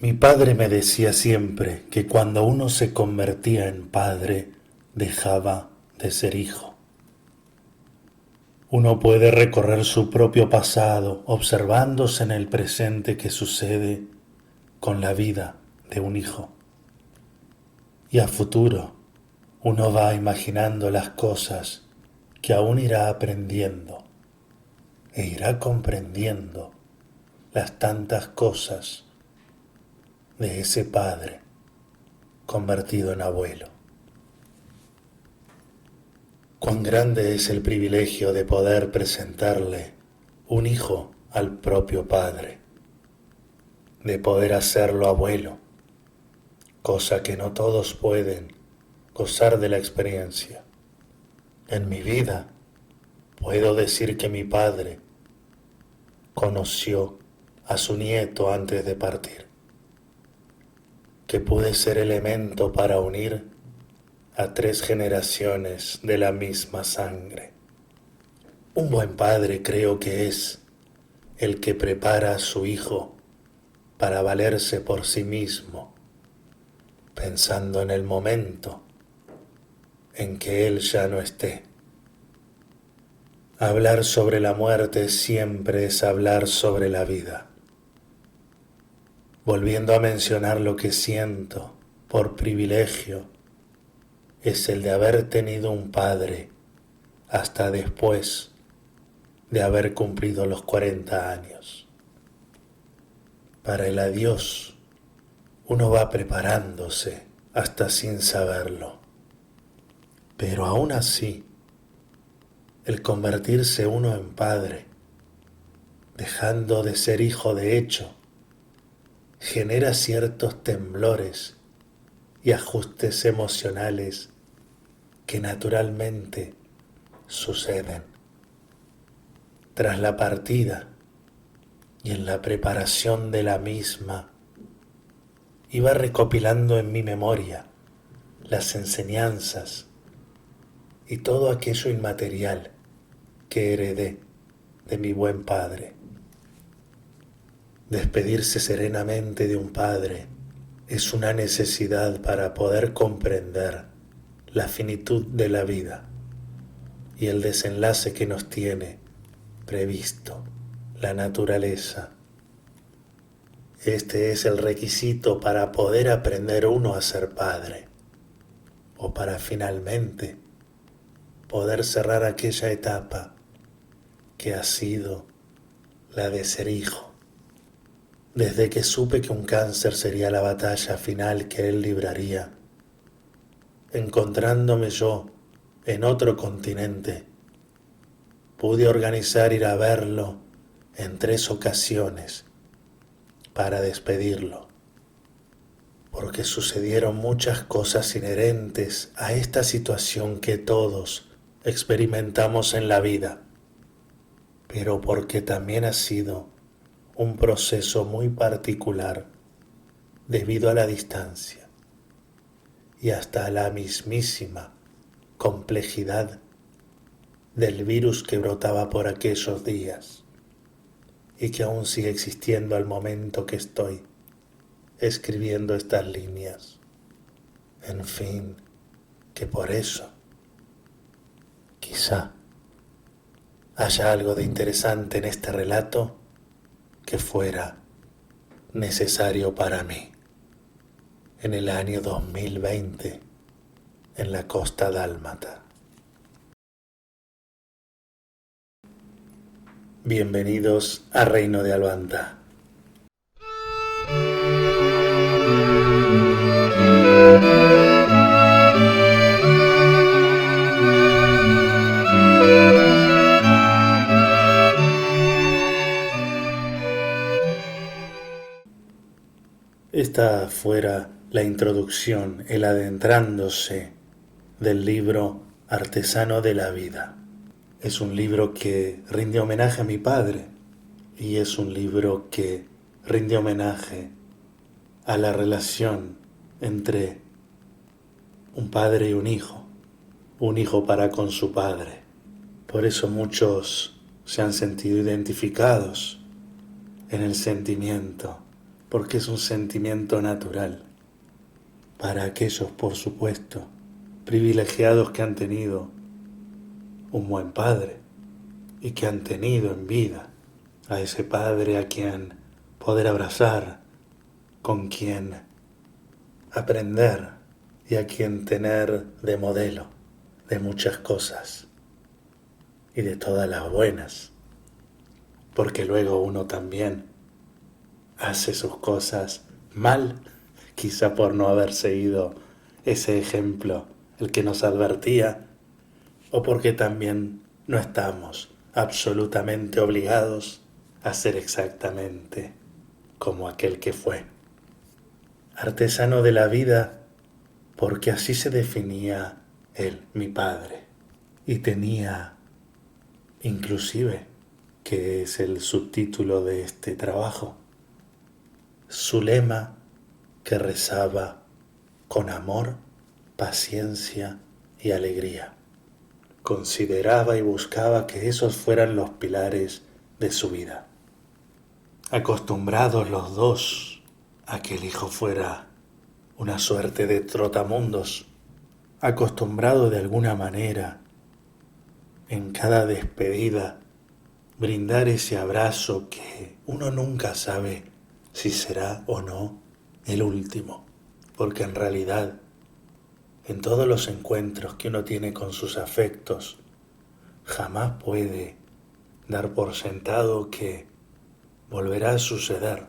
Mi padre me decía siempre que cuando uno se convertía en padre, dejaba de ser hijo. Uno puede recorrer su propio pasado observándose en el presente que sucede con la vida de un hijo. Y a futuro uno va imaginando las cosas que aún irá aprendiendo e irá comprendiendo las tantas cosas de ese padre convertido en abuelo. Cuán grande es el privilegio de poder presentarle un hijo al propio padre, de poder hacerlo abuelo, cosa que no todos pueden gozar de la experiencia. En mi vida puedo decir que mi padre conoció a su nieto antes de partir, que pude ser elemento para unir a 3 generaciones de la misma sangre. Un buen padre creo que es el que prepara a su hijo para valerse por sí mismo, pensando en el momento en que él ya no esté. Hablar sobre la muerte siempre es hablar sobre la vida. Volviendo a mencionar lo que siento por privilegio, es el de haber tenido un padre hasta después de haber cumplido los 40 años. Para el adiós, uno va preparándose hasta sin saberlo. Pero aún así, el convertirse uno en padre, dejando de ser hijo de hecho, genera ciertos temblores y ajustes emocionales que naturalmente suceden. Tras la partida y en la preparación de la misma, iba recopilando en mi memoria las enseñanzas y todo aquello inmaterial que heredé de mi buen padre. Despedirse serenamente de un padre es una necesidad para poder comprender la finitud de la vida y el desenlace que nos tiene previsto la naturaleza. Este es el requisito para poder aprender uno a ser padre, o para finalmente poder cerrar aquella etapa que ha sido la de ser hijo. Desde que supe que un cáncer sería la batalla final que él libraría, encontrándome yo en otro continente, pude organizar ir a verlo en 3 ocasiones para despedirlo, porque sucedieron muchas cosas inherentes a esta situación que todos experimentamos en la vida, pero porque también ha sido un proceso muy particular debido a la distancia y hasta a la mismísima complejidad del virus que brotaba por aquellos días y que aún sigue existiendo al momento que estoy escribiendo estas líneas. En fin, que por eso quizá haya algo de interesante en este relato que fuera necesario para mí en el año 2020 en la costa dálmata. Bienvenidos a Reino de Albanta. Esta fuera la introducción, el adentrándose del libro Artesano de la Vida. Es un libro que rinde homenaje a mi padre y es un libro que rinde homenaje a la relación entre un padre y un hijo para con su padre. Por eso muchos se han sentido identificados en el sentimiento porque es un sentimiento natural para aquellos, por supuesto, privilegiados que han tenido un buen padre y que han tenido en vida a ese padre a quien poder abrazar, con quien aprender y a quien tener de modelo de muchas cosas y de todas las buenas, porque luego uno también hace sus cosas mal, quizá por no haber seguido ese ejemplo, el que nos advertía, o porque también no estamos absolutamente obligados a ser exactamente como aquel que fue. Artesano de la vida, porque así se definía él, mi padre, y tenía inclusive, que es el subtítulo de este trabajo, su lema que rezaba con amor, paciencia y alegría. Consideraba y buscaba que esos fueran los pilares de su vida. Acostumbrados los dos a que el hijo fuera una suerte de trotamundos, acostumbrado de alguna manera en cada despedida brindar ese abrazo que uno nunca sabe si será o no el último, porque en realidad en todos los encuentros que uno tiene con sus afectos jamás puede dar por sentado que volverá a suceder,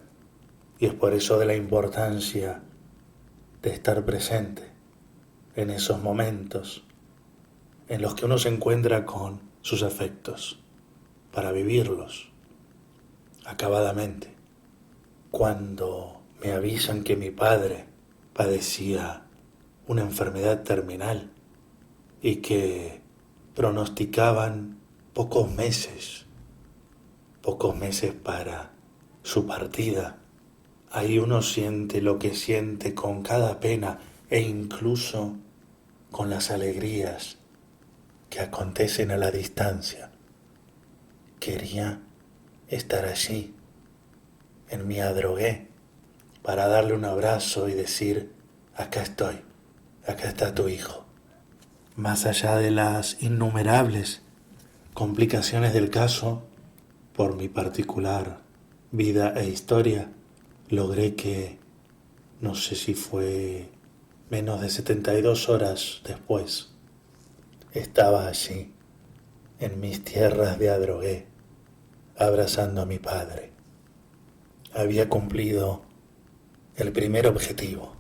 y es por eso de la importancia de estar presente en esos momentos en los que uno se encuentra con sus afectos, para vivirlos acabadamente. Cuando me avisan que mi padre padecía una enfermedad terminal y que pronosticaban pocos meses para su partida, ahí uno siente lo que siente con cada pena e incluso con las alegrías que acontecen a la distancia. Quería estar allí, en mi adrogué, para darle un abrazo y decir, acá estoy, acá está tu hijo. Más allá de las innumerables complicaciones del caso, por mi particular vida e historia, logré que, no sé si fue menos de 72 horas después, estaba allí, en mis tierras de Adrogué, abrazando a mi padre. Había cumplido el primer objetivo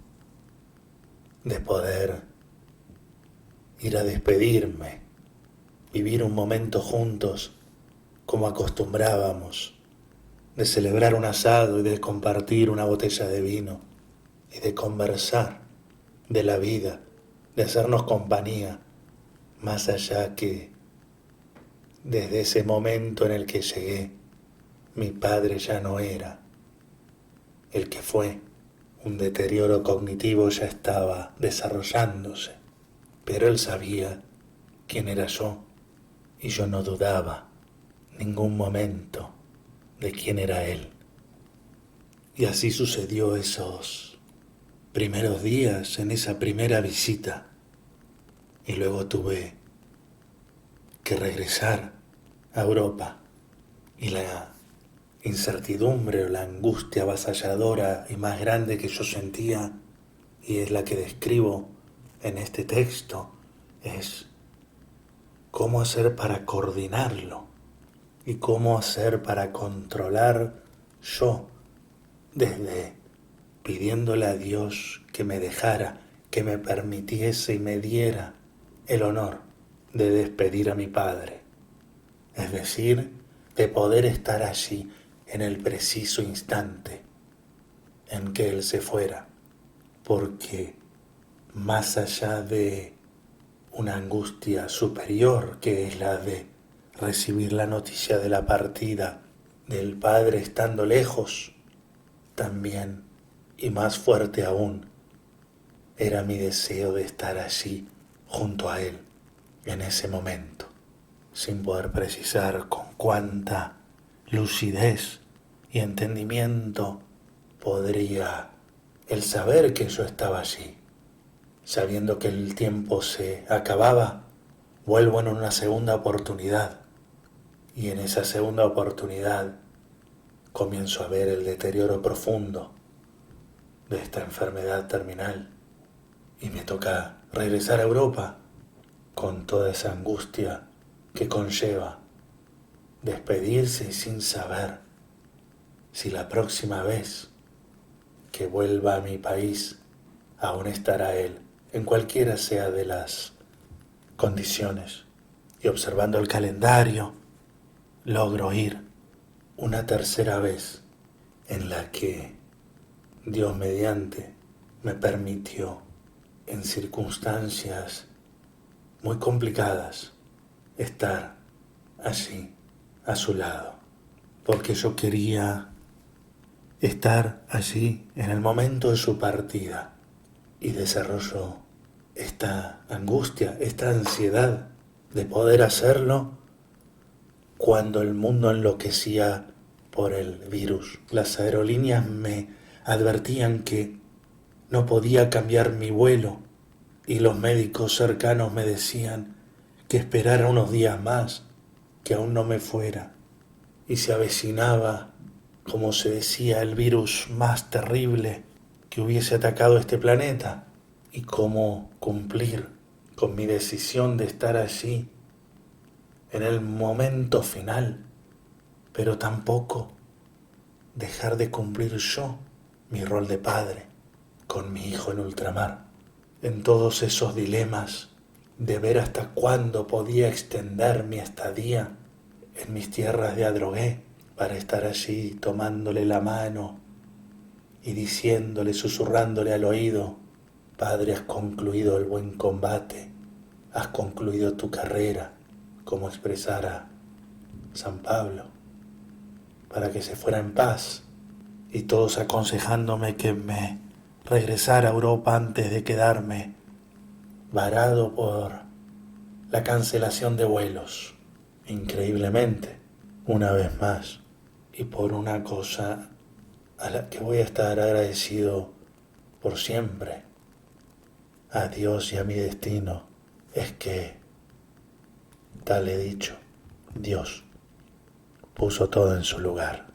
de poder ir a despedirme, vivir un momento juntos como acostumbrábamos, de celebrar un asado y de compartir una botella de vino y de conversar de la vida, de hacernos compañía, más allá que desde ese momento en el que llegué, mi padre ya no era el que fue. Un deterioro cognitivo ya estaba desarrollándose, pero él sabía quién era yo y yo no dudaba ningún momento de quién era él. Y así sucedió esos primeros días, en esa primera visita, y luego tuve que regresar a Europa y la incertidumbre o la angustia avasalladora y más grande que yo sentía, y es la que describo en este texto, es cómo hacer para coordinarlo y cómo hacer para controlar yo, desde pidiéndole a Dios que me dejara, que me permitiese y me diera el honor de despedir a mi padre, es decir, de poder estar allí en el preciso instante en que él se fuera, porque más allá de una angustia superior, que es la de recibir la noticia de la partida del padre estando lejos, también, y más fuerte aún, era mi deseo de estar allí junto a él en ese momento, sin poder precisar con cuánta lucidez y entendimiento podría el saber que yo estaba allí, sabiendo que el tiempo se acababa, vuelvo en una segunda oportunidad y en esa segunda oportunidad comienzo a ver el deterioro profundo de esta enfermedad terminal y me toca regresar a Europa con toda esa angustia que conlleva despedirse y sin saber si la próxima vez que vuelva a mi país aún estará él, en cualquiera sea de las condiciones. Y observando el calendario, logro ir una tercera vez en la que Dios mediante me permitió, en circunstancias muy complicadas, estar allí a su lado, porque yo quería estar allí en el momento de su partida y desarrollo esta angustia, esta ansiedad de poder hacerlo cuando el mundo enloquecía por el virus. Las aerolíneas me advertían que no podía cambiar mi vuelo y los médicos cercanos me decían que esperara unos días más, que aún no me fuera. Y se avecinaba, como se decía, el virus más terrible que hubiese atacado este planeta. Y cómo cumplir con mi decisión de estar allí en el momento final, pero tampoco dejar de cumplir yo mi rol de padre con mi hijo en ultramar, en todos esos dilemas de ver hasta cuándo podía extender mi estadía en mis tierras de Adrogué para estar allí tomándole la mano y diciéndole, susurrándole al oído: Padre, has concluido el buen combate, has concluido tu carrera, como expresara San Pablo, para que se fuera en paz, y todos aconsejándome que me regresara a Europa antes de quedarme varado por la cancelación de vuelos, increíblemente, una vez más, y por una cosa a la que voy a estar agradecido por siempre, a Dios y a mi destino, es que, tal he dicho, Dios puso todo en su lugar.